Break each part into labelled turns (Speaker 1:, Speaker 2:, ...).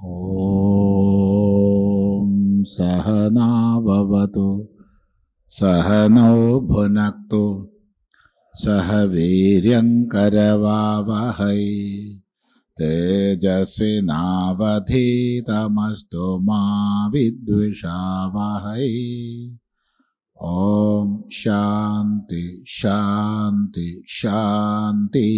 Speaker 1: ഓം സഹനാ ഭവതു സഹനൗ ഭുനക്തു സഹ വീര്യം കരവാവഹൈ തേജസ്വിനാവധീതമസ്തു മാ വിദ്വിഷാവഹൈ. ഓം ശാന്തി ശാന്തി ശാന്തി.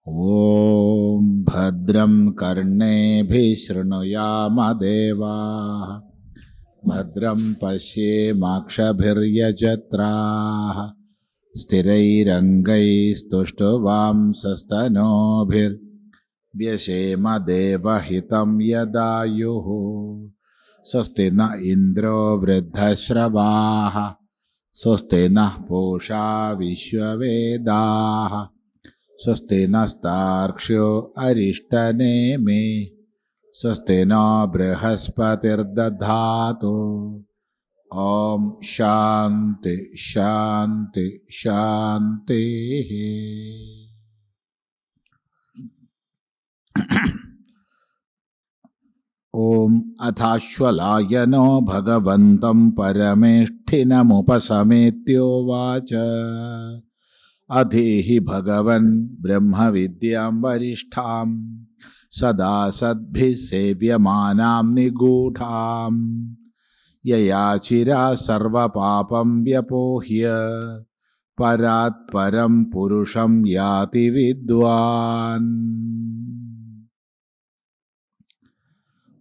Speaker 1: ഓം ഭദ്രം കർണേഭിഃ ശൃണുയാമദേവാഃ ഭദ്രം പശ്യേമാക്ഷഭിർയജത്രാഃ സ്ഥിരൈരംഗൈസ്തുഷ്ടവാംസസ്തനൂഭിർव्यशेम യദായുഃ. സ്വസ്തി ന ഇന്ദ്രോ വൃദ്ധശ്രവാः സ്വസ്തി നഃ പൂഷാ വിശ്വവേദാः സ്വസ്തി നസ്താർക്ഷ്യോ അരിഷ്ടനേമി സ്വസ്തി നോ ബൃഹസ്പതിർദധാതു. ഓം ശാന്തി ശാന്തി ശാന്തി. ഓം അഥാശ്വലായനോ ഭഗവന്തം പരമേഷ്ഠിനമുപസമേത്യോവാച അധീഹി ഭഗവൻ ബ്രഹ്മവിദ്യാം വരിഷ്ഠാം സദാ സദ്ഭിഃ സേവ്യമാനാം നിഗൂഢാം യയാ ചിരാ സർവപാപം വ്യപോഹ്യ പരാത് പരം പുരുഷം യാതി വിദ്വാൻ.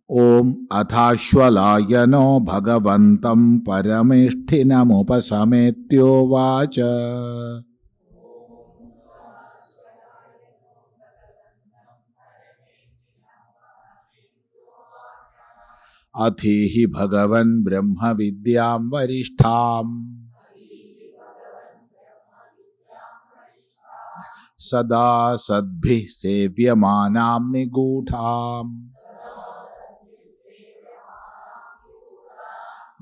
Speaker 1: ഓം അഥാശ്വലായനോ ഭഗവന്തം പരമേഷ്ഠിനമുപസമേത്യോവാച അധീഹി ഭഗവൻ ബ്രഹ്മവിദ്യാം വരിഷ്ഠാം സദാ സദ്ഭിഃ സേവ്യമാനാം നിഗൂഢാം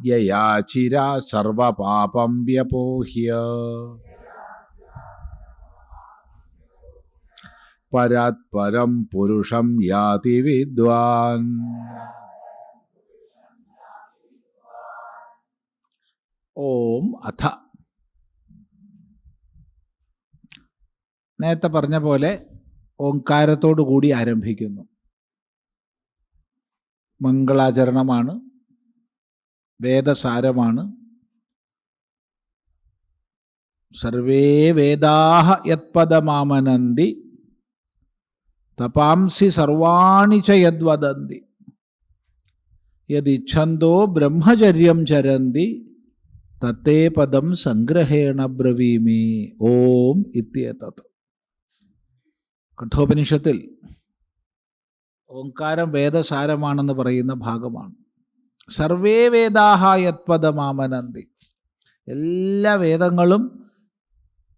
Speaker 1: യയാ ചിരാ സർവപാപം വ്യപോഹ്യ പരാത് പരം പുരുഷം യാതി വിദ്വാൻ. ഓം അഥ. നേരത്തെ പറഞ്ഞ പോലെ ഓംകാരത്തോടു കൂടി ആരംഭിക്കുന്നു. മംഗളാചരണമാണ്, വേദസാരമാണ്. സർവേ വേദാഃ യത്പദമാമനന്തി തപാംസി സർവാണി ച യദ്വദന്തി യദിച്ഛന്തോ ബ്രഹ്മചര്യം ചരന്തി തത്തേ പദം സംഗ്രഹേണ ബ്രവീമി. ഓം ഇത്യേതത്. കഠോപനിഷത്തിൽ ഓംകാരം വേദസാരമാണെന്ന് പറയുന്ന ഭാഗമാണ്. സർവേ വേദാഃ യത്പദമാമനന്തി. എല്ലാ വേദങ്ങളും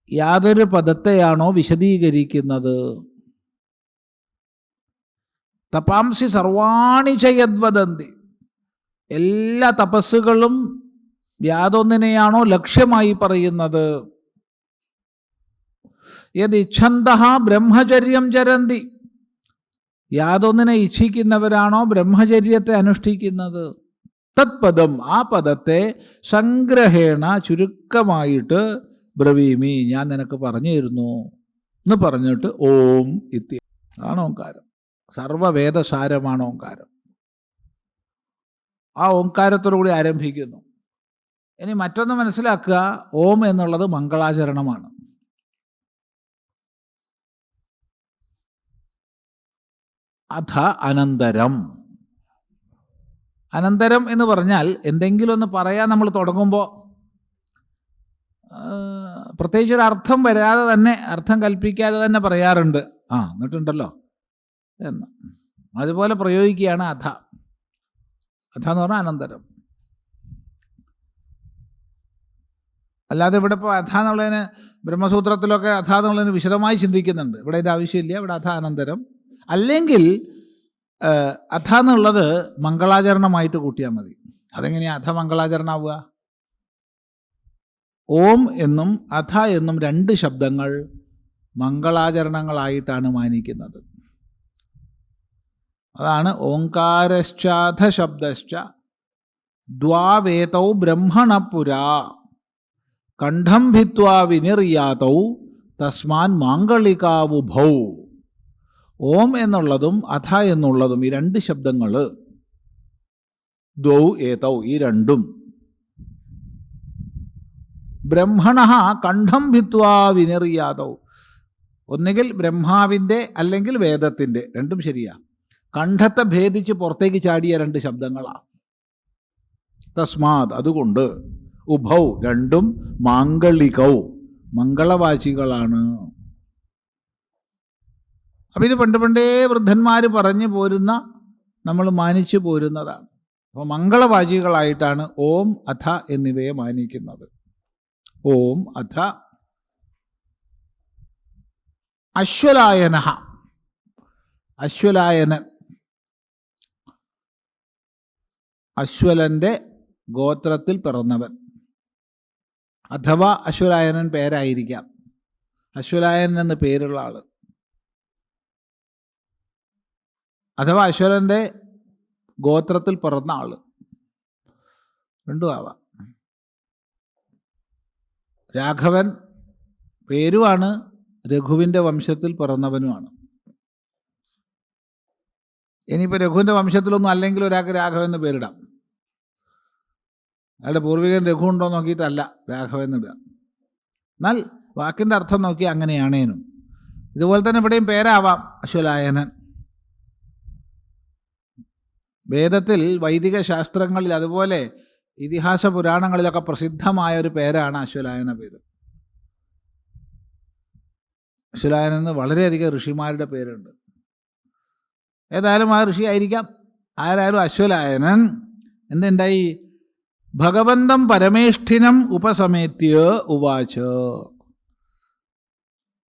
Speaker 1: യാതൊരു പദത്തെയാണോ വിശദീകരിക്കുന്നത്. തപാംസി സർവാണി ച യദ്വദന്തി. എല്ലാ തപസ്സുകളും യാതൊന്നിനെയാണോ ലക്ഷ്യമായി പറയുന്നത്. യദിച്ഛന്തഃ ബ്രഹ്മചര്യം ചരന്തി. യാതൊന്നിനെ ഇച്ഛിക്കുന്നവരാണോ ബ്രഹ്മചര്യത്തെ അനുഷ്ഠിക്കുന്നത്. തത്പദം, ആ പദത്തെ സംഗ്രഹേണ ചുരുക്കമായിട്ട് ബ്രവീമി, ഞാൻ നിനക്ക് പറഞ്ഞു തരുന്നു എന്ന് പറഞ്ഞിട്ട് ഓം ഇത്യ. അതാണ് ഓംകാരം. സർവവേദസാരമാണ് ഓംകാരം. ആ ഓംകാരത്തോടുകൂടി ആരംഭിക്കുന്നു. ഇനി മറ്റൊന്ന് മനസ്സിലാക്കുക, ഓം എന്നുള്ളത് മംഗളാചരണമാണ്. അഥ അനന്തരം. അനന്തരം എന്ന് പറഞ്ഞാൽ എന്തെങ്കിലും ഒന്ന് പറയാൻ നമ്മൾ തുടങ്ങുമ്പോൾ പ്രത്യേകിച്ചൊരു അർത്ഥം വരാതെ തന്നെ, അർത്ഥം കൽപ്പിക്കാതെ തന്നെ പറയാറുണ്ട്. എന്നിട്ടുണ്ടല്ലോ എന്ന്. അതുപോലെ പ്രയോഗിക്കുകയാണ് അഥ. അഥ എന്ന് പറഞ്ഞാൽ അനന്തരം. അല്ലാതെ ഇവിടെ ഇപ്പോൾ അഥ എന്നുള്ളതിന് ബ്രഹ്മസൂത്രത്തിലൊക്കെ അഥ എന്നുള്ളതിന് വിശദമായി ചിന്തിക്കുന്നുണ്ട്. ഇവിടെ അതിൻ്റെ ആവശ്യമില്ല. ഇവിടെ അഥ അനന്തരം. അല്ലെങ്കിൽ അഥ എന്നുള്ളത് മംഗളാചരണമായിട്ട് കൂട്ടിയാൽ മതി. അതെങ്ങനെയാണ് അഥ മംഗളാചരണമാവുക? ഓം എന്നും അഥ എന്നും രണ്ട് ശബ്ദങ്ങൾ മംഗളാചരണങ്ങളായിട്ടാണ് മാനിക്കുന്നത്. അതാണ് ഓങ്കാരശ്ചാധ ശബ്ദശ്ച ദ്വാവേതൗ ബ്രഹ്മണപുരാ കണ്ഠം ഭിത്വാ വിനിർയാതൗ തസ്മാൻ മാംഗളികാവുഭൗ. ഓം എന്നുള്ളതും അഥ എന്നുള്ളതും ഈ രണ്ട് ശബ്ദങ്ങൾ, ദ്വൗ ഏതൗ ഈ രണ്ടും, ബ്രഹ്മണ കണ്ഠം ഭിത്വാ വിനിർയാതൗ, ഒന്നുകിൽ ബ്രഹ്മാവിൻ്റെ അല്ലെങ്കിൽ വേദത്തിൻ്റെ, രണ്ടും ശരിയാ, കണ്ഠത്തെ ഭേദിച്ച് പുറത്തേക്ക് ചാടിയ രണ്ട് ശബ്ദങ്ങളാണ്. തസ്മാത് അതുകൊണ്ട്, ഉഭൗ രണ്ടും, മാംഗളികൗ മംഗളവാചികളാണ്. അപ്പം ഇത് പണ്ടേ വൃദ്ധന്മാർ പറഞ്ഞു പോരുന്ന, നമ്മൾ മാനിച്ചു പോരുന്നതാണ്. അപ്പോൾ മംഗളവാചികളായിട്ടാണ് ഓം അഥ എന്നിവയെ മാനിക്കുന്നത്. ഓം അഥ അശ്വലായന, അശ്വലായനൻ, അശ്വലൻ്റെ ഗോത്രത്തിൽ പിറന്നവൻ, അഥവാ അശ്വലായനൻ പേരായിരിക്കാം, അശ്വലായനൻ എന്ന് പേരുള്ള ആൾ, അഥവാ അശ്വലൻ്റെ ഗോത്രത്തിൽ പിറന്ന ആൾ, രണ്ടും ആവാം. രാഘവൻ പേരുമാണ്, രഘുവിൻ്റെ വംശത്തിൽ പിറന്നവനുമാണ്. ഇനിയിപ്പോൾ രഘുവിൻ്റെ വംശത്തിലൊന്നും അല്ലെങ്കിൽ ഒരാൾക്ക് രാഘവൻ എന്ന് പേരിടാം. അയാളുടെ പൂർവികൻ രഘു ഉണ്ടോ നോക്കിയിട്ടല്ല രാഘവൻ എന്നിടുക. എന്നാൽ വാക്കിൻ്റെ അർത്ഥം നോക്കി അങ്ങനെയാണേനും. ഇതുപോലെ തന്നെ ഇവിടെയും പേരാവാം അശ്വലായനൻ. വേദത്തിൽ, വൈദിക ശാസ്ത്രങ്ങളിൽ, അതുപോലെ ഇതിഹാസ പുരാണങ്ങളിലൊക്കെ പ്രസിദ്ധമായ ഒരു പേരാണ് അശ്വലായന പേര്. അശ്വലായനൻ എന്ന് വളരെയധികം ഋഷിമാരുടെ പേരുണ്ട്. ഏതായാലും ആ ഋഷി ആയിരിക്കാം, ആരായാലും അശ്വലായനൻ എന്തുണ്ടായി? ഭഗവന്തം പരമേഷ്ഠിനം ഉപസമേത്യ ഉവാച.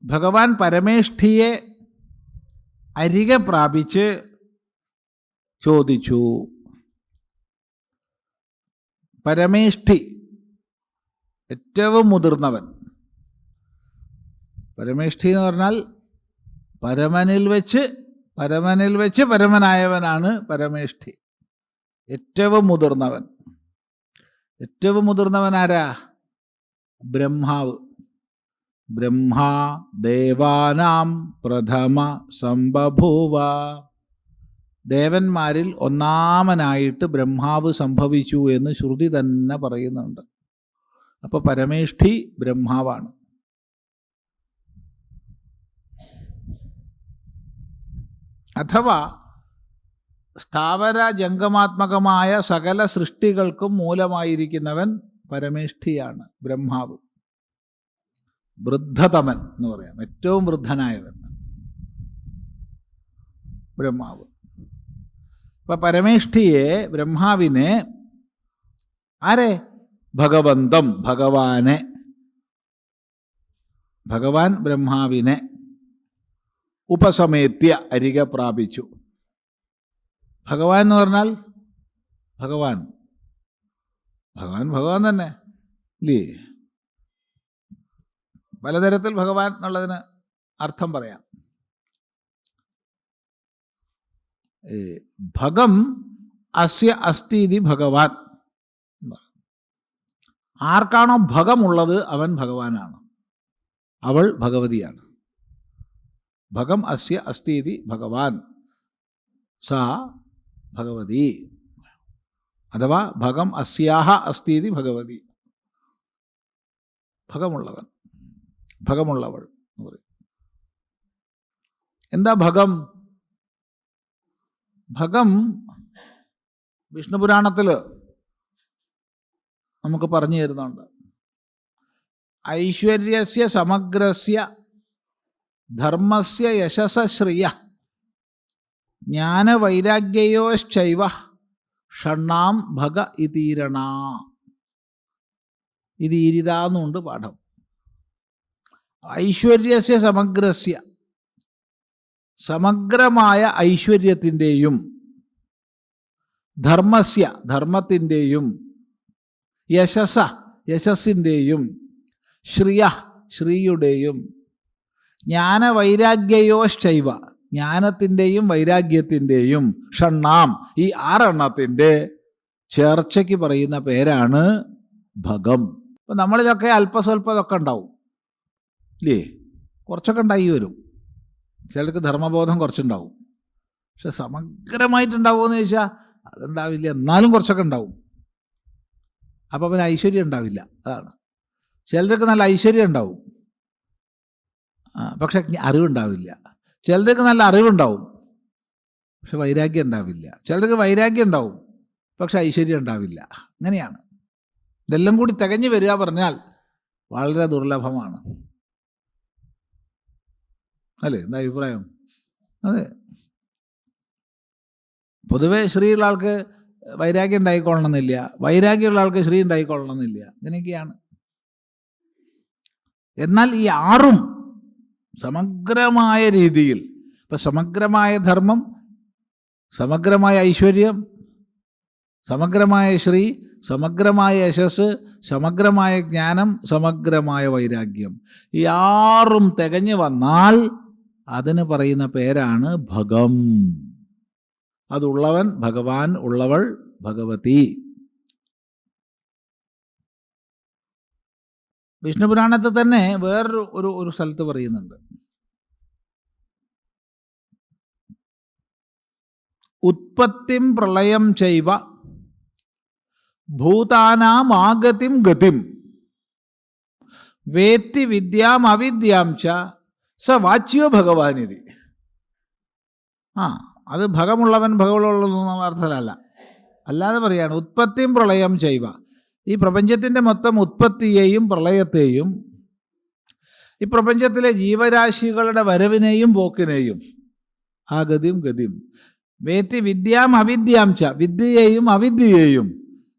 Speaker 1: ഭഗവാൻ പരമേഷ്ഠിയെ അരികെ പ്രാപിച്ച് ചോദിച്ചു. പരമേഷ്ഠി ഏറ്റവും മുതിർന്നവൻ. പരമേഷ്ഠി എന്ന് പറഞ്ഞാൽ പരമനിൽ വെച്ച് പരമനായവനാണ് പരമേഷ്ഠി, ഏറ്റവും മുതിർന്നവൻ. ഏറ്റവും മുതിർന്നവൻ ആരാ? ബ്രഹ്മാവ്. ബ്രഹ്മാ ദേവാനാം പ്രഥമ സംബഭൂവ. ദേവന്മാരിൽ ഒന്നാമനായിട്ട് ബ്രഹ്മാവ് സംഭവിച്ചു എന്ന് ശ്രുതി തന്നെ പറയുന്നുണ്ട്. അപ്പോൾ പരമേഷ്ഠി ബ്രഹ്മാവാണ്. അഥവാ സ്ഥാവര ജംഗമാത്മകമായ സകല സൃഷ്ടികൾക്കും മൂലമായിരിക്കുന്നവൻ പരമേഷ്ഠിയാണ്, ബ്രഹ്മാവ്. വൃദ്ധതമൻ എന്ന് പറയാം, ഏറ്റവും വൃദ്ധനായവൻ ബ്രഹ്മാവ്. അപ്പം പരമേഷ്ഠിയെ, ബ്രഹ്മാവിനെ, ആരെ? ഭഗവന്തം, ഭഗവാനെ, ഭഗവാൻ ബ്രഹ്മാവിനെ ഉപസമേത്യ അരികെ പ്രാപിച്ചു. ഭഗവാൻ എന്ന് പറഞ്ഞാൽ ഭഗവാൻ തന്നെ ഇല്ലേ? പലതരത്തിൽ ഭഗവാൻ എന്നുള്ളതിന് അർത്ഥം പറയാം. ഭഗം അസ്യ അസ്തീതി ഭഗവാൻ. ആർക്കാണോ ഭഗമുള്ളത് അവൻ ഭഗവാനാണ്, അവൾ ഭഗവതിയാണ്. ഭഗം അസ്യ അസ്തീതി ഭഗവാൻ, സാ ഭഗവതി. അഥവാ ഭഗം അസ്യാഹ അസ്തീതി ഭഗവതി, ഭഗമുള്ളവൻ, ഭഗമുള്ളവൾ എന്ന് പറയും. എന്താ ഭഗം? ഭഗം വിഷ്ണുപുരാണത്തിൽ നമുക്ക് പറഞ്ഞു തരുന്നുണ്ട്. ഐശ്വര്യസ്യ സമഗ്രസ്യ ധർമ്മസ്യ യശസ്ശ്രിയ ജ്ഞാനവൈരാഗ്യയോശ്ചൈവ ഷണ്ണാം ഭഗ ഇതീരണ. ഇതീരിതാന്നുണ്ട് പാഠം. ഐശ്വര്യസ്യ സമഗ്രസ്യ, സമഗ്രമായ ഐശ്വര്യത്തിൻ്റെയും, ധർമ്മസ്യ ധർമ്മത്തിൻ്റെയും, യശസ്സിൻ്റെയും, ശ്രിയ ശ്രീയുടെയും, ജ്ഞാനവൈരാഗ്യയോശ്ചൈവ ജ്ഞാനത്തിൻ്റെയും വൈരാഗ്യത്തിൻ്റെയും ഷണ്ണാം, ഈ 6 എണ്ണത്തിൻ്റെ ചേർച്ചയ്ക്ക് പറയുന്ന പേരാണ് ഭഗം. അപ്പം നമ്മളിതൊക്കെ അല്പസ്വല്പതൊക്കെ ഉണ്ടാവും ഇല്ലേ, കുറച്ചൊക്കെ ഉണ്ടായി വരും. ചിലർക്ക് ധർമ്മബോധം കുറച്ചുണ്ടാവും, പക്ഷെ സമഗ്രമായിട്ടുണ്ടാവുമെന്ന് ചോദിച്ചാൽ അതുണ്ടാവില്ല, എന്നാലും കുറച്ചൊക്കെ ഉണ്ടാവും. അപ്പോൾ പിന്നെ ഐശ്വര്യം ഉണ്ടാവില്ല, അതാണ്. ചിലർക്ക് നല്ല ഐശ്വര്യം ഉണ്ടാവും, പക്ഷെ അറിവുണ്ടാവില്ല. ചിലർക്ക് നല്ല അറിവുണ്ടാവും, പക്ഷെ വൈരാഗ്യം ഉണ്ടാവില്ല. ചിലർക്ക് വൈരാഗ്യം ഉണ്ടാവും, പക്ഷെ ഐശ്വര്യം ഉണ്ടാവില്ല. അങ്ങനെയാണ്. ഇതെല്ലാം കൂടി തികഞ്ഞു വരിക പറഞ്ഞാൽ വളരെ ദുർലഭമാണ്. അല്ലേ, എന്താ അഭിപ്രായം? അതെ, പൊതുവേ ശ്രീയുള്ള ആൾക്ക് വൈരാഗ്യം ഉണ്ടായിക്കൊള്ളണമെന്നില്ല, വൈരാഗ്യമുള്ള ആൾക്ക് ശ്രീ ഉണ്ടായിക്കൊള്ളണമെന്നില്ല. ഇങ്ങനെയൊക്കെയാണ്. എന്നാൽ ഈ 6ഉം സമഗ്രമായ രീതിയിൽ, ഇപ്പം സമഗ്രമായ ധർമ്മം, സമഗ്രമായ ഐശ്വര്യം, സമഗ്രമായ ശ്രീ, സമഗ്രമായ യശസ്, സമഗ്രമായ ജ്ഞാനം, സമഗ്രമായ വൈരാഗ്യം, ഈ 6ഉം തികഞ്ഞു വന്നാൽ അതിന് പറയുന്ന പേരാണ് ഭഗം. അതുള്ളവൻ ഭഗവാൻ, ഉള്ളവൾ ഭഗവതി. വിഷ്ണുപുരാണത്തിൽ തന്നെ വേറൊരു ഒരു സ്ഥലത്ത് പറയുന്നുണ്ട്, ഉത്പത്തിം പ്രളയം ചൈവ ഭൂതാനാം ആഗതിം ഗതിം വേത്തി വിദ്യാം അവിദ്യാം ച സ വാച്യോ ഭഗവാനിതി. അത് ഭഗമുള്ളവൻ ഭഗമുള്ളതെന്നുള്ള അർത്ഥമല്ല, അല്ലാതെ പറയാണ് ഉത്പത്തിം പ്രളയം ചൈവ. ഈ പ്രപഞ്ചത്തിൻ്റെ മൊത്തം ഉത്പത്തിയെയും പ്രളയത്തെയും, ഈ പ്രപഞ്ചത്തിലെ ജീവരാശികളുടെ വരവിനെയും പോക്കിനെയും, ആഗതിം ഗതിം വേത്തി വിദ്യാം അവിദ്യാം ച, വിദ്യയെയും അവിദ്യയെയും,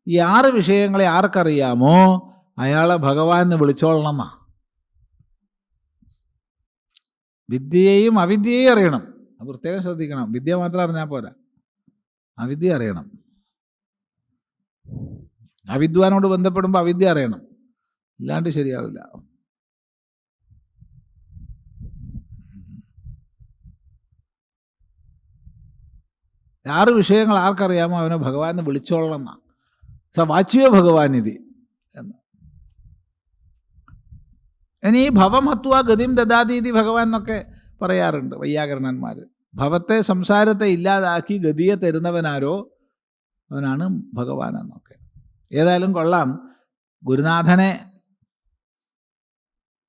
Speaker 1: ഈ 6 വിഷയങ്ങളെ ആർക്കറിയാമോ അയാളെ ഭഗവാൻ എന്ന് വിളിച്ചോളണം എന്നാ. വിദ്യയെയും അവിദ്യയെയും അറിയണം, പ്രത്യേകം ശ്രദ്ധിക്കണം. വിദ്യ മാത്രം അറിഞ്ഞാൽ പോരാ, അവിദ്യ അറിയണം. അവിദ്വാനോട് ബന്ധപ്പെടുമ്പോൾ അവിദ്യ അറിയണം, ഇല്ലാണ്ട് ശരിയാവില്ല. ആറ് വിഷയങ്ങൾ ആർക്കറിയാമോ അവനെ ഭഗവാനെ വിളിച്ചോളണം എന്നാണ്. സ വാച്യോ ഭഗവാനിതി എന്ന്. ഇനി ഭവം ഹത്വ ഗതിം ദദാതീതി ഭഗവാൻ എന്നൊക്കെ പറയാറുണ്ട് വൈയാകരണന്മാർ. ഭവത്തെ, സംസാരത്തെ ഇല്ലാതാക്കി ഗതിയെ തരുന്നവനാരോ അവനാണ് ഭഗവാൻ എന്നൊക്കെ. ഏതായാലും കൊള്ളാം, ഗുരുനാഥനെ,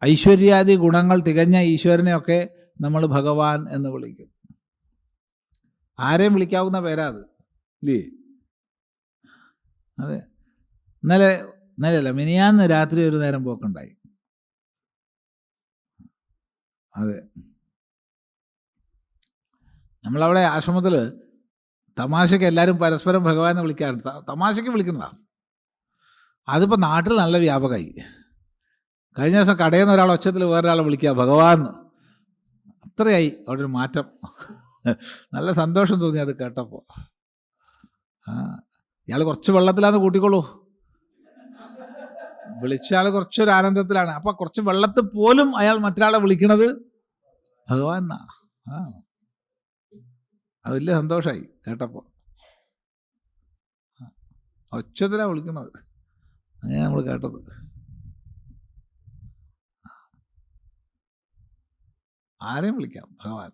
Speaker 1: ഐശ്വര്യാദി ഗുണങ്ങൾ തികഞ്ഞ ഈശ്വരനെയൊക്കെ നമ്മൾ ഭഗവാൻ എന്ന് വിളിക്കും. ആരെയും വിളിക്കാവുന്ന പേരാ അത്, ഇല്ലേ? അതെ. ഇന്നലെയല്ല, മിനിയാന്ന് രാത്രി ഒരു നേരം പോക്കുണ്ടായി. അതെ, നമ്മളവിടെ ആശ്രമത്തിൽ തമാശയ്ക്ക് എല്ലാവരും പരസ്പരം ഭഗവാനെ വിളിക്കാറുണ്ട്. തമാശയ്ക്ക് വിളിക്കുന്നതാണ്. അതിപ്പോൾ നാട്ടിൽ നല്ല വ്യാപകമായി. കഴിഞ്ഞ ദിവസം കടയിൽ നിന്ന് ഒരാൾ ഒച്ചത്തിൽ വേറൊരാളെ വിളിക്കുക ഭഗവാൻ. അത്രയായി അവിടെ ഒരു മാറ്റം. നല്ല സന്തോഷം തോന്നി അത് കേട്ടപ്പോൾ. ഇയാൾ കുറച്ച് വെള്ളത്തിലാന്ന് കൂട്ടിക്കോളൂ, വിളിച്ച ആൾ കുറച്ചൊരു ആനന്ദത്തിലാണ്. അപ്പം കുറച്ച് വെള്ളത്തിൽ പോലും അയാൾ മറ്റൊരാളെ വിളിക്കണത് ഭഗവാൻ എന്നാ. അത് വലിയ സന്തോഷമായി കേട്ടപ്പോൾ. ഒച്ചത്തിലാണ് വിളിക്കുന്നത്, അങ്ങനെ നമ്മൾ കേട്ടത്. ആരെയും വിളിക്കാം ഭഗവാൻ.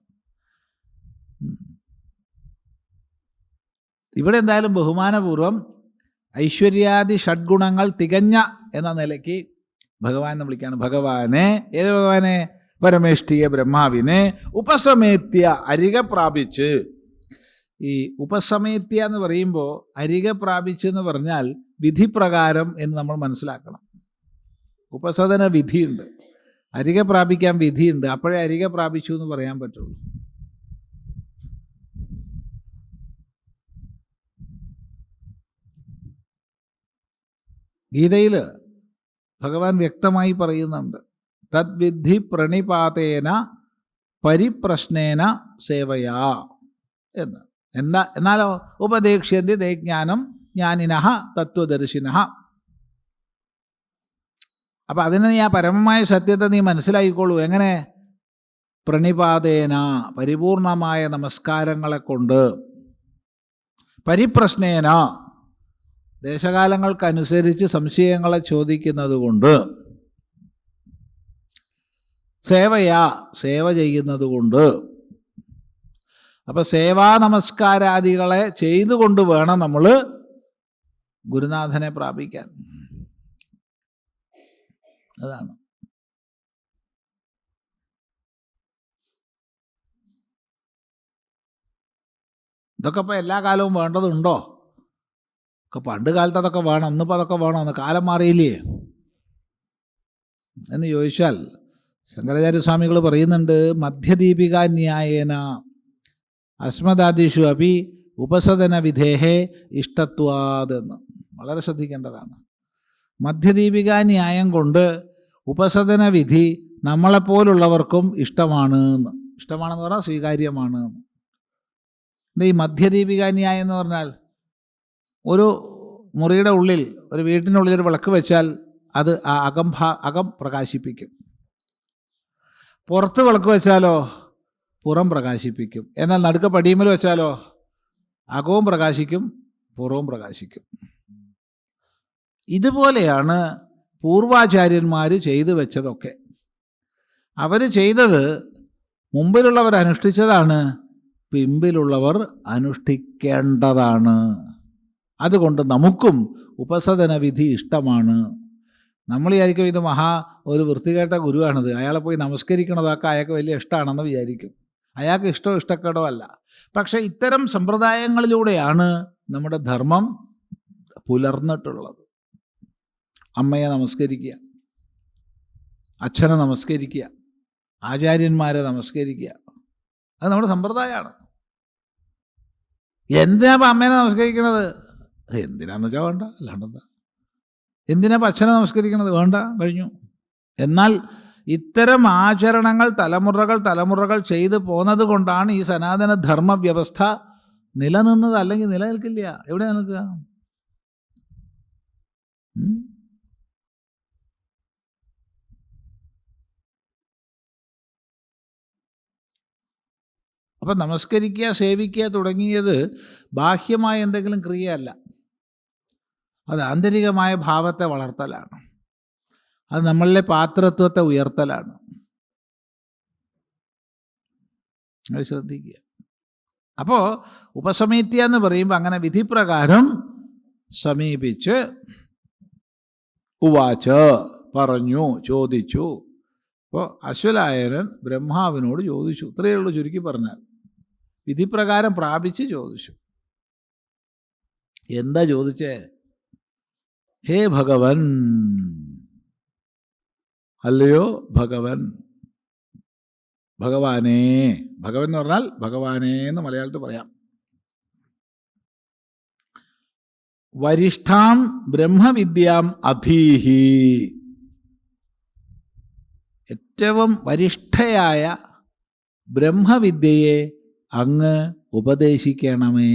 Speaker 1: ഇവിടെ എന്തായാലും ബഹുമാനപൂർവം ഐശ്വര്യാദി ഷഡ്ഗുണങ്ങൾ തികഞ്ഞ എന്ന നിലയ്ക്ക് ഭഗവാനെ വിളിക്കുകയാണ്. ഭഗവാനെ, ഏത് ഭഗവാനെ? പരമേഷ്ഠിയ ബ്രഹ്മാവിനെ ഉപസമേത്യ, അരികെ പ്രാപിച്ച്. ഈ ഉപസമേത്യ എന്ന് പറയുമ്പോൾ അരികെ പ്രാപിച്ച് എന്ന് പറഞ്ഞാൽ വിധിപ്രകാരം എന്ന് നമ്മൾ മനസ്സിലാക്കണം. ഉപസദന വിധിയുണ്ട്, അരികെ പ്രാപിക്കാൻ വിധിയുണ്ട്. അപ്പോഴേ അരികെ പ്രാപിച്ചു എന്ന് പറയാൻ പറ്റുള്ളൂ. ഗീതയിൽ ഭഗവാൻ വ്യക്തമായി പറയുന്നുണ്ട്, തദ്വിദ്ധി പ്രണിപാതേന പരിപ്രശ്നേന സേവയാ എന്ന്. എന്നാലോ ഉപദേക്ഷ്യന്തി ദേജ്ഞാനം ജ്ഞാനിനഃ തത്വദർശിനഃ. അപ്പം അതിന് നീ ആ പരമമായ സത്യത്തെ നീ മനസ്സിലാക്കിക്കോളൂ. എങ്ങനെ? പ്രണിപാതേന പരിപൂർണമായ നമസ്കാരങ്ങളെ കൊണ്ട്, പരിപ്രശ്നേന ദേശകാലങ്ങൾക്കനുസരിച്ച് സംശയങ്ങളെ ചോദിക്കുന്നത് കൊണ്ട്, സേവയാ സേവ ചെയ്യുന്നത് കൊണ്ട്. അപ്പം സേവാ നമസ്കാരാദികളെ ചെയ്തുകൊണ്ട് വേണം നമ്മൾ ഗുരുനാഥനെ പ്രാപിക്കാൻ. അതാണ്. ഇതൊക്കെ ഇപ്പോൾ എല്ലാ കാലവും വേണ്ടതുണ്ടോ? ഒക്കെ പണ്ട് കാലത്ത് അതൊക്കെ വേണം, ഇന്നിപ്പോൾ അതൊക്കെ വേണം, ഒന്ന് കാലം മാറിയില്ലേ എന്ന് ചോദിച്ചാൽ ശങ്കരാചാര്യസ്വാമികൾ പറയുന്നുണ്ട്, മധ്യദീപികാ ന്യായേന അസ്മദാദിഷു അപി ഉപസദന വിധേഹേ ഇഷ്ടത്വാതെന്ന്. വളരെ ശ്രദ്ധിക്കേണ്ടതാണ്. മധ്യദീപികാ ന്യായം കൊണ്ട് ഉപസദന വിധി നമ്മളെപ്പോലുള്ളവർക്കും ഇഷ്ടമാണ്. ഇഷ്ടമാണെന്ന് പറഞ്ഞാൽ സ്വീകാര്യമാണ്. ഈ മധ്യദീപികാ ന്യായം എന്ന് പറഞ്ഞാൽ, ഒരു മുറിയുടെ ഉള്ളിൽ, ഒരു വീട്ടിനുള്ളിൽ ഒരു വിളക്ക് വെച്ചാൽ അത് ആ അകം പ്രകാശിപ്പിക്കും. പുറത്ത് വിളക്ക് വെച്ചാലോ പുറം പ്രകാശിപ്പിക്കും. എന്നാൽ നടുക്ക് പടിയുമ്മൽ വെച്ചാലോ അകവും പ്രകാശിക്കും പുറവും പ്രകാശിക്കും. ഇതുപോലെയാണ് പൂർവാചാര്യന്മാർ ചെയ്തു വെച്ചതൊക്കെ. അവർ ചെയ്തത് മുമ്പിലുള്ളവർ അനുഷ്ഠിച്ചതാണ്, പിമ്പിലുള്ളവർ അനുഷ്ഠിക്കേണ്ടതാണ്. അതുകൊണ്ട് നമുക്കും ഉപസദന വിധി ഇഷ്ടമാണ്. നമ്മൾ വിചാരിക്കും ഇത് ഒരു വൃത്തികെട്ട ഗുരുവാണിത്, അയാളെ പോയി നമസ്കരിക്കണതൊക്കെ അയാൾക്ക് വലിയ ഇഷ്ടമാണെന്ന് വിചാരിക്കും. അയാൾക്ക് ഇഷ്ടക്കേടോ അല്ല. പക്ഷേ ഇത്തരം സമ്പ്രദായങ്ങളിലൂടെയാണ് നമ്മുടെ ധർമ്മം പുലർന്നിട്ടുള്ളത്. അമ്മയെ നമസ്കരിക്കുക, അച്ഛനെ നമസ്കരിക്കുക, ആചാര്യന്മാരെ നമസ്കരിക്കുക, അത് നമ്മുടെ സമ്പ്രദായമാണ്. എന്തിനാ ഇപ്പം അമ്മേനെ നമസ്കരിക്കണത്? എന്തിനാന്ന് വെച്ചാൽ വേണ്ട, അല്ലാണ്ടെന്താ. എന്തിനാ ഇപ്പം അച്ഛനെ നമസ്കരിക്കണത്? വേണ്ട, കഴിഞ്ഞു. എന്നാൽ ഇത്തരം ആചരണങ്ങൾ തലമുറകൾ ചെയ്തു പോന്നത് കൊണ്ടാണ് ഈ സനാതന ധർമ്മ വ്യവസ്ഥ നിലനിന്നത്. അല്ലെങ്കിൽ നിലനിൽക്കില്ല. എവിടെ നിൽക്കുക? അപ്പം നമസ്കരിക്കുക, സേവിക്കുക തുടങ്ങിയത് ബാഹ്യമായ എന്തെങ്കിലും ക്രിയയല്ല. അത് ആന്തരികമായ ഭാവത്തെ വളർത്തലാണ്. അത് നമ്മളിലെ പാത്രത്വത്തെ ഉയർത്തലാണ്. അത് ശ്രദ്ധിക്കുക. അപ്പോൾ ഉപസമീത്യ എന്ന് പറയുമ്പോൾ അങ്ങനെ വിധിപ്രകാരം സമീപിച്ച് ഉവാച്ച് പറഞ്ഞു, ചോദിച്ചു. അപ്പോൾ അശ്വലായനൻ ബ്രഹ്മാവിനോട് ചോദിച്ചു. ഇത്രയേ ഉള്ളൂ ചുരുക്കി പറഞ്ഞാൽ. വിധിപ്രകാരം പ്രാപിച്ച് ചോദിച്ചു. എന്താ ചോദിച്ചേ? ഹേ ഭഗവൻ, അല്ലയോ ഭഗവൻ, ഭഗവാനേ. ഭഗവൻ എന്ന് പറഞ്ഞാൽ ഭഗവാനേ എന്ന് മലയാളത്തിൽ പറയാം. വരിഷ്ഠാം ബ്രഹ്മവിദ്യാം അധീഹി, ഏറ്റവും വരിഷ്ഠയായ ബ്രഹ്മവിദ്യയെ അങ്ങ് ഉപദേശിക്കണമേ.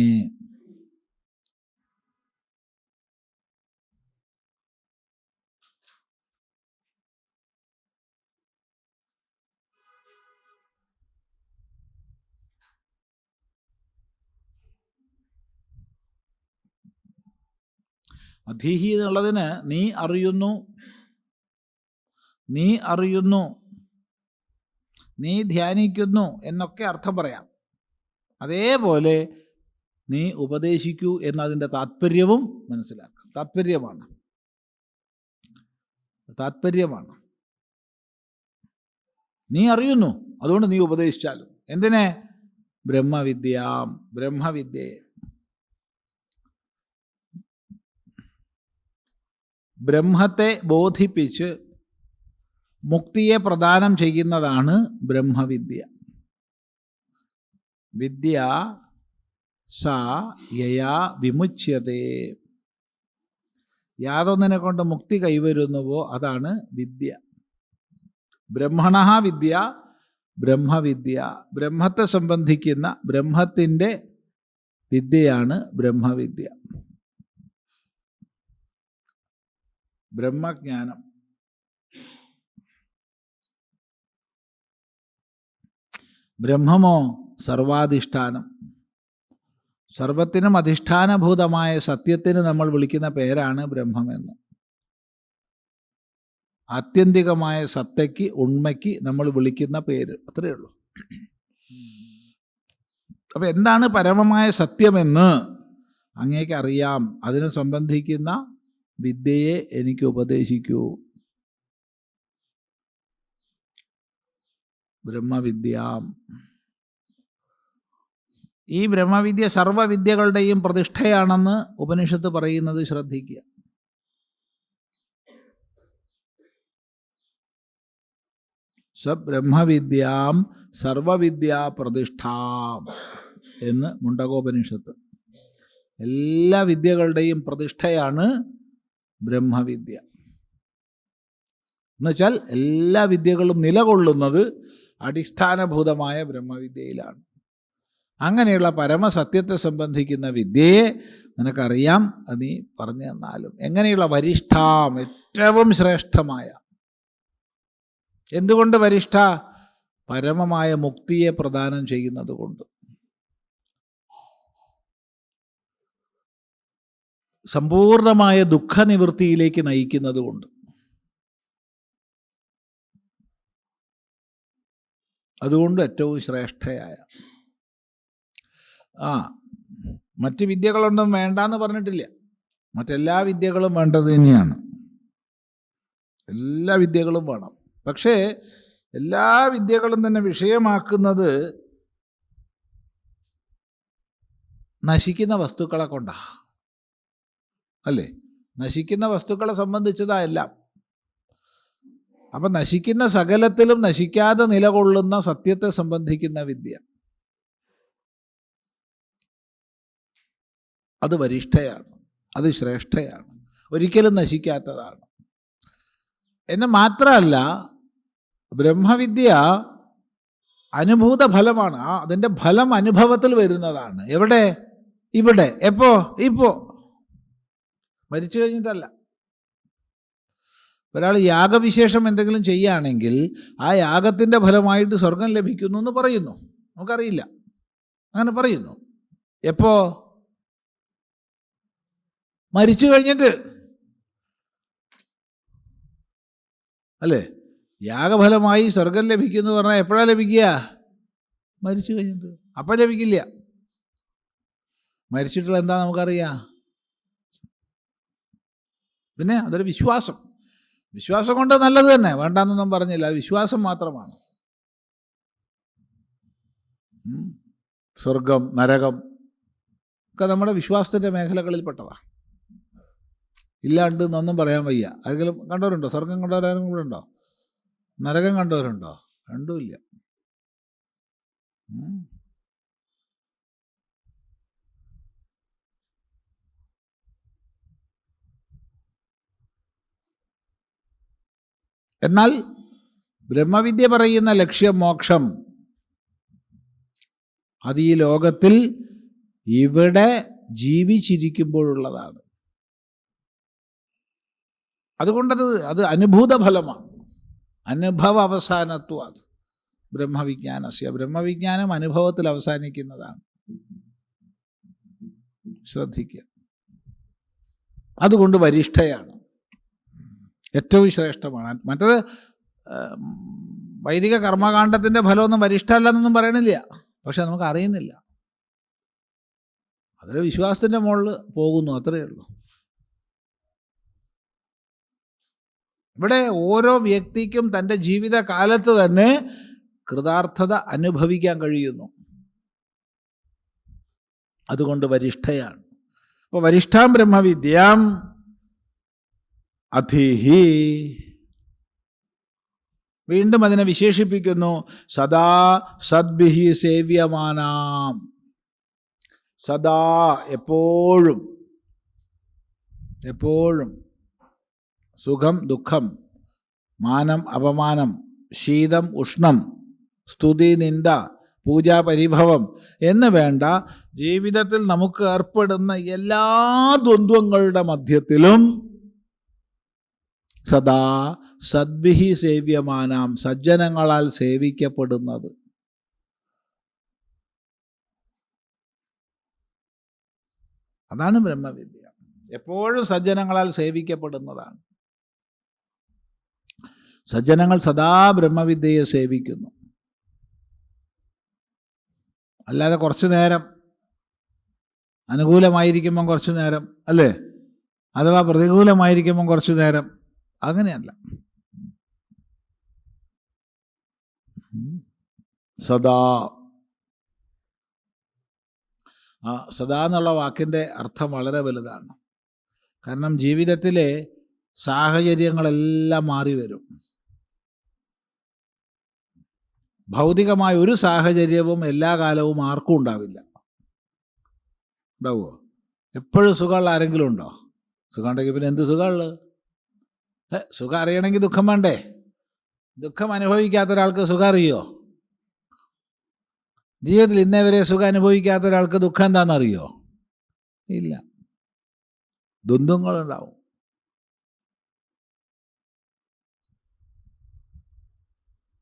Speaker 1: അധീഹി എന്നുള്ളതിന് നീ അറിയുന്നു, നീ ധ്യാനിക്കുന്നു എന്നൊക്കെ അർത്ഥം പറയാം. അതേപോലെ നീ ഉപദേശിക്കൂ എന്നതിൻ്റെ താത്പര്യവും മനസ്സിലാക്കാം. താത്പര്യമാണ്. നീ അറിയുന്നു, അതുകൊണ്ട് നീ ഉപദേശിച്ചാലും. എന്തിനെ? ബ്രഹ്മവിദ്യയെ. ബ്രഹ്മത്തെ ബോധിപ്പിച്ച് മുക്തിയെ പ്രദാനം ചെയ്യുന്നതാണ് ബ്രഹ്മവിദ്യ. വിദ്യ സാ യയാ വിമുച്യതേ, യാതൊന്നിനെ കൊണ്ട് മുക്തി കൈവരുന്നുവോ അതാണ് വിദ്യ. ബ്രഹ്മണഃ വിദ്യ, ബ്രഹ്മവിദ്യ. ബ്രഹ്മത്തെ സംബന്ധിക്കുന്ന ബ്രഹ്മത്തിൻ്റെ വിദ്യയാണ് ബ്രഹ്മവിദ്യ, ബ്രഹ്മജ്ഞാനം. ബ്രഹ്മമോ സർവാധിഷ്ഠാനം. സർവത്തിനും അധിഷ്ഠാനഭൂതമായ സത്യത്തിന് നമ്മൾ വിളിക്കുന്ന പേരാണ് ബ്രഹ്മമെന്ന്. ആത്യന്തികമായ സത്തയ്ക്ക്, ഉണ്മയ്ക്ക് നമ്മൾ വിളിക്കുന്ന പേര്, അത്രയേ ഉള്ളൂ. അപ്പം എന്താണ് പരമമായ സത്യമെന്ന് അങ്ങേക്ക് അറിയാം. അതിനെ സംബന്ധിക്കുന്ന വിദ്യയെ എനിക്ക് ഉപദേശിക്കൂ. ബ്രഹ്മവിദ്യാം. ഈ ബ്രഹ്മവിദ്യ സർവവിദ്യകളുടെയും പ്രതിഷ്ഠയാണെന്ന് ഉപനിഷത്ത് പറയുന്നത് ശ്രദ്ധിക്കുക. സബ്രഹ്മവിദ്യാം സർവവിദ്യാ പ്രതിഷ്ഠാം എന്ന് മുണ്ടകോപനിഷത്ത്. എല്ലാ വിദ്യകളുടെയും പ്രതിഷ്ഠയാണ് ബ്രഹ്മവിദ്യ. എന്നുവെച്ചാൽ എല്ലാ വിദ്യകളും നിലകൊള്ളുന്നത് അടിസ്ഥാനഭൂതമായ ബ്രഹ്മവിദ്യയിലാണ്. അങ്ങനെയുള്ള പരമസത്യത്തെ സംബന്ധിക്കുന്ന വിദ്യയെ നിനക്കറിയാം, അത് നീ പറഞ്ഞു തന്നാലും. എങ്ങനെയുള്ള വരിഷ്ഠാം, ഏറ്റവും ശ്രേഷ്ഠമായ. എന്തുകൊണ്ട് വരിഷ്ഠ? പരമമായ മുക്തിയെ പ്രദാനം ചെയ്യുന്നത് കൊണ്ട്, സമ്പൂർണമായ ദുഃഖനിവൃത്തിയിലേക്ക് നയിക്കുന്നത് കൊണ്ട്. അതുകൊണ്ട് ഏറ്റവും ശ്രേഷ്ഠയായ. മറ്റ് വിദ്യകളൊന്നും വേണ്ടാന്ന് പറഞ്ഞിട്ടില്ല. മറ്റെല്ലാ വിദ്യകളും വേണ്ടത് തന്നെയാണ്. എല്ലാ വിദ്യകളും വേണം. പക്ഷേ എല്ലാ വിദ്യകളും തന്നെ വിഷയമാക്കുന്നത് നശിക്കുന്ന വസ്തുക്കളെ കൊണ്ടാ, അല്ലേ? നശിക്കുന്ന വസ്തുക്കളെ സംബന്ധിച്ചതാ എല്ലാം. അപ്പം നശിക്കുന്ന സകലത്തിലും നശിക്കാതെ നിലകൊള്ളുന്ന സത്യത്തെ സംബന്ധിക്കുന്ന വിദ്യ, അത് വരിഷ്ഠയാണ്, അത് ശ്രേഷ്ഠയാണ്, ഒരിക്കലും നശിക്കാത്തതാണ്. എന്ന് മാത്രമല്ല, ബ്രഹ്മവിദ്യ അനുഭൂത ഫലമാണ്. അതിൻ്റെ ഫലം അനുഭവത്തിൽ വരുന്നതാണ്. എവിടെ? ഇവിടെ. എപ്പോ? ഇപ്പോൾ. മരിച്ചു കഴിഞ്ഞിട്ടല്ല. ഒരാൾ യാഗവിശേഷം എന്തെങ്കിലും ചെയ്യുകയാണെങ്കിൽ ആ യാഗത്തിൻ്റെ ഫലമായിട്ട് സ്വർഗം ലഭിക്കുന്നു എന്ന് പറയുന്നു. നമുക്കറിയില്ല, അങ്ങനെ പറയുന്നു. എപ്പോ? മരിച്ചു കഴിഞ്ഞിട്ട്, അല്ലേ? യാഗഫലമായി സ്വർഗം ലഭിക്കുന്നു പറഞ്ഞാൽ എപ്പോഴാണ് ലഭിക്കുക? മരിച്ചു കഴിഞ്ഞിട്ട്. അപ്പം ലഭിക്കില്ല. മരിച്ചിട്ടുള്ള എന്താ നമുക്കറിയാം. പിന്നെ അതൊരു വിശ്വാസം. വിശ്വാസം കൊണ്ട് നല്ലത് തന്നെ, വേണ്ടാന്നൊന്നും പറഞ്ഞില്ല. വിശ്വാസം മാത്രമാണ്. സ്വർഗം, നരകം ഒക്കെ നമ്മുടെ വിശ്വാസത്തിൻ്റെ മേഖലകളിൽപ്പെട്ടതാണ്. ഇല്ലാണ്ട് എന്നൊന്നും പറയാൻ വയ്യ. ആരെങ്കിലും കണ്ടവരുണ്ടോ? സ്വർഗം കണ്ടവരാരും കൂടെ ഉണ്ടോ? നരകം കണ്ടവരുണ്ടോ? രണ്ടുമില്ല. എന്നാൽ ബ്രഹ്മവിദ്യ പറയുന്ന ലക്ഷ്യം മോക്ഷം, അത് ഈ ലോകത്തിൽ ഇവിടെ ജീവിച്ചിരിക്കുമ്പോഴുള്ളതാണ്. അതുകൊണ്ടത് അത് അനുഭൂത ഫലമാണ്. അനുഭവ അവസാനത്വം. അത് ബ്രഹ്മവിജ്ഞാനസ്യ. ബ്രഹ്മവിജ്ഞാനം അനുഭവത്തിൽ അവസാനിക്കുന്നതാണ്. ശ്രദ്ധിക്കുക. അതുകൊണ്ട് വരിഷ്ഠയാണ്, ഏറ്റവും ശ്രേഷ്ഠമാണ്. മറ്റത് വൈദിക കർമ്മകാണ്ഡത്തിൻ്റെ ഫലമൊന്നും വരിഷ്ഠമല്ലെന്നൊന്നും പറയണില്ല. പക്ഷെ നമുക്ക് അറിയുന്നില്ല. അതൊരു വിശ്വാസത്തിൻ്റെ മുകളിൽ പോകുന്നു, അത്രയേ ഉള്ളൂ. ഇവിടെ ഓരോ വ്യക്തിക്കും തൻ്റെ ജീവിതകാലത്ത് തന്നെ കൃതാർത്ഥത അനുഭവിക്കാൻ കഴിയുന്നു. അതുകൊണ്ട് വരിഷ്ഠയാണ്. അപ്പോൾ വരിഷ്ഠാം ബ്രഹ്മവിദ്യാം അധീഹി. വീണ്ടും അതിനെ വിശേഷിപ്പിക്കുന്നു. സദാ സദ്ഭിഹി സേവ്യമാനാം. സദാ, എപ്പോഴും, എപ്പോഴും സുഖം ദുഃഖം, മാനം അപമാനം, ശീതം ഉഷ്ണം, സ്തുതി നിന്ദ, പൂജാ പരിഭവം എന്ന് വേണ്ട ജീവിതത്തിൽ നമുക്ക് ഏർപ്പെടുന്ന എല്ലാ ദ്വന്ദ്വങ്ങളുടെ മധ്യത്തിലും സദാ സദ്ഭിഹി സേവ്യമാനാം, സജ്ജനങ്ങളാൽ സേവിക്കപ്പെടുന്നത്. അതാണ് ബ്രഹ്മവിദ്യ. എപ്പോഴും സജ്ജനങ്ങളാൽ സേവിക്കപ്പെടുന്നതാണ്. സജ്ജനങ്ങൾ സദാ ബ്രഹ്മവിദ്യയെ സേവിക്കുന്നു. അല്ലാതെ കുറച്ചു നേരം അനുകൂലമായിരിക്കുമ്പം കുറച്ചു നേരം, അല്ലേ, അഥവാ പ്രതികൂലമായിരിക്കുമ്പം കുറച്ചു നേരം, അങ്ങനെയല്ല. സദാ. സദാ എന്നുള്ള വാക്കിൻ്റെ അർത്ഥം വളരെ വലുതാണ്. കാരണം ജീവിതത്തിലെ സാഹചര്യങ്ങളെല്ലാം മാറി വരും. ഭൗതികമായ ഒരു സാഹചര്യവും എല്ലാ കാലവും ആർക്കും ഉണ്ടാവില്ല. ഉണ്ടാവുമോ? എപ്പോഴും സുഖമുള്ള ആരെങ്കിലും ഉണ്ടോ? സുഖം ഉണ്ടെങ്കിൽ പിന്നെ എന്ത് സുഖമുള്ളത്? സുഖം അറിയണമെങ്കിൽ ദുഃഖം വേണ്ടേ? ദുഃഖം അനുഭവിക്കാത്ത ഒരാൾക്ക് സുഖം അറിയോ? ജീവിതത്തിൽ ഇന്നേ വരെ സുഖം അനുഭവിക്കാത്ത ഒരാൾക്ക് ദുഃഖം എന്താണെന്നറിയോ? ഇല്ല. ദ്വന്ദ്ങ്ങളുണ്ടാവും.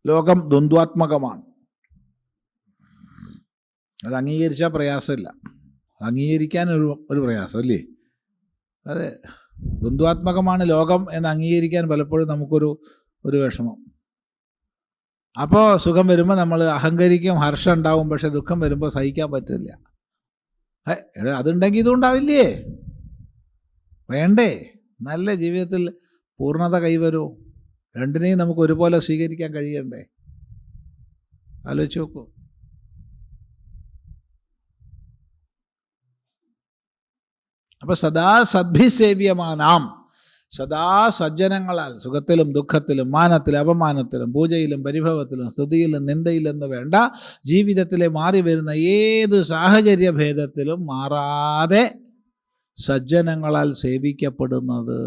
Speaker 1: ലോകം ദ്വന്ദ്വാത്മകമാണ്. അത് അംഗീകരിച്ചാൽ പ്രയാസമില്ല. അംഗീകരിക്കാൻ ഒരു പ്രയാസം, അല്ലേ? അതെ, ദ്വന്ദ്വാത്മകമാണ് ലോകം എന്ന് അംഗീകരിക്കാൻ പലപ്പോഴും നമുക്കൊരു വിഷമം. അപ്പോൾ സുഖം വരുമ്പോൾ നമ്മൾ അഹങ്കരിക്കും, ഹർഷം ഉണ്ടാവും. പക്ഷെ ദുഃഖം വരുമ്പോൾ സഹിക്കാൻ പറ്റില്ല. അതുണ്ടെങ്കിൽ ഇതും ഉണ്ടാവില്ലേ? വേണ്ടേ? നല്ല ജീവിതത്തിൽ പൂർണ്ണത കൈവരൂ. രണ്ടിനെയും നമുക്ക് ഒരുപോലെ സ്വീകരിക്കാൻ കഴിയണ്ടേ? ആലോചിച്ച് നോക്കൂ. അപ്പോൾ സദാ സദ്ഭിസേവ്യമാനാം, സദാ സജ്ജനങ്ങളാൽ സുഖത്തിലും ദുഃഖത്തിലും മാനത്തിലും അപമാനത്തിലും പൂജയിലും പരിഭവത്തിലും സ്തുതിയിലും നിന്ദയിലെന്ന് വേണ്ട ജീവിതത്തിലെ മാറി വരുന്ന ഏത് സാഹചര്യ ഭേദത്തിലും മാറാതെ സജ്ജനങ്ങളാൽ സേവിക്കപ്പെടുന്നത്.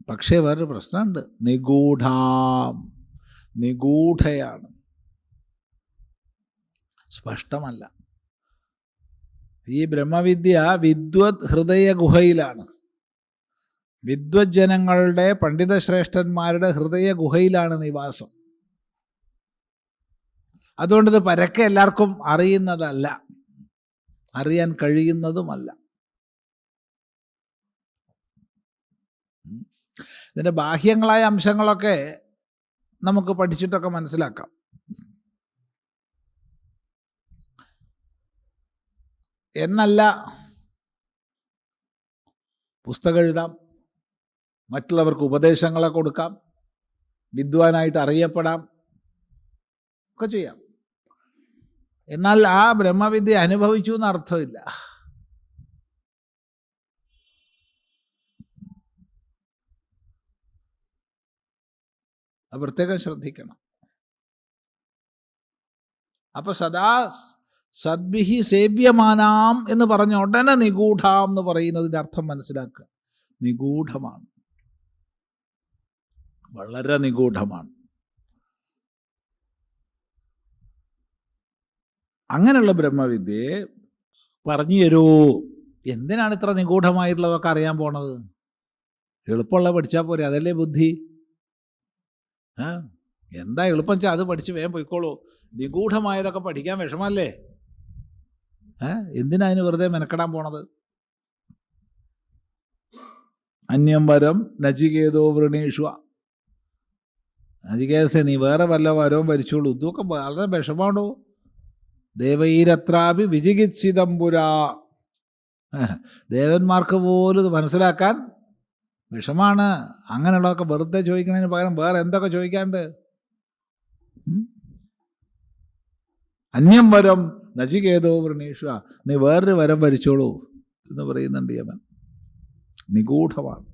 Speaker 1: പക്ഷേ വേറൊരു പ്രശ്നമുണ്ട്. നിഗൂഢയാണ്, സ്പഷ്ടമല്ല. ഈ ബ്രഹ്മവിദ്യ വിദ്വത് ഹൃദയ ഗുഹയിലാണ്. വിദ്വജ്ജനങ്ങളുടെ പണ്ഡിതശ്രേഷ്ഠന്മാരുടെ ഹൃദയ ഗുഹയിലാണ് നിവാസം. അതുകൊണ്ടിത് പരക്കെ എല്ലാവർക്കും അറിയുന്നതല്ല, അറിയാൻ കഴിയുന്നതുമല്ല. ഇതിൻ്റെ ബാഹ്യങ്ങളായ അംശങ്ങളൊക്കെ നമുക്ക് പഠിച്ചിട്ടൊക്കെ മനസ്സിലാക്കാം. എന്നല്ല, പുസ്തകം എഴുതാം, മറ്റുള്ളവർക്ക് ഉപദേശങ്ങളെ കൊടുക്കാം, വിദ്വാനായിട്ട് അറിയപ്പെടാം, ഒക്കെ ചെയ്യാം. എന്നാൽ ആ ബ്രഹ്മവിദ്യ അനുഭവിച്ചു എന്ന് അർത്ഥമില്ല. അത് പ്രത്യേകം ശ്രദ്ധിക്കണം. അപ്പൊ സദാ സദ്ഭിഹി സേവ്യമാനാം എന്ന് പറഞ്ഞ ഉടനെ നിഗൂഢാം എന്ന് പറയുന്നതിൻ്റെ അർത്ഥം മനസ്സിലാക്കുക. നിഗൂഢമാണ്, വളരെ നിഗൂഢമാണ്. അങ്ങനെയുള്ള ബ്രഹ്മവിദ്യയെ പറഞ്ഞു തരൂ. എന്തിനാണ് ഇത്ര നിഗൂഢമായിട്ടുള്ളതൊക്കെ അറിയാൻ പോണത്? എളുപ്പമുള്ള പഠിച്ചാൽ പോരെ, അതല്ലേ ബുദ്ധി. എന്താ എളുപ്പം വെച്ചാൽ അത് പഠിച്ച് വേഗം പോയിക്കോളൂ. നിഗൂഢമായതൊക്കെ പഠിക്കാൻ വിഷമല്ലേ? എന്തിനാ അതിന് വെറുതെ മെനക്കെടാൻ പോണത്? അന്യം വരം നചികേതോ വൃണീഷ്വ. നചികേതസേ, നീ വേറെ വല്ല വരവും ഭരിച്ചോളൂ. ഇതൊക്കെ വളരെ വിഷമാണോ? ദേവൈരത്രാപി വിജിഗിത്സിതം പുരാ. ദേവന്മാർക്ക് പോലും ഇത് മനസ്സിലാക്കാൻ വിഷമാണ്. അങ്ങനെയുള്ളതൊക്കെ വെറുതെ ചോദിക്കുന്നതിന് പകരം വേറെ എന്തൊക്കെ ചോദിക്കാണ്ട്? അന്യം വരം നചികേതോ വൃണീഷ്വ, നീ വേറൊരു വരം വരിച്ചോളൂ എന്ന് പറയുന്നുണ്ട് യമൻ. നിഗൂഢമാണ്.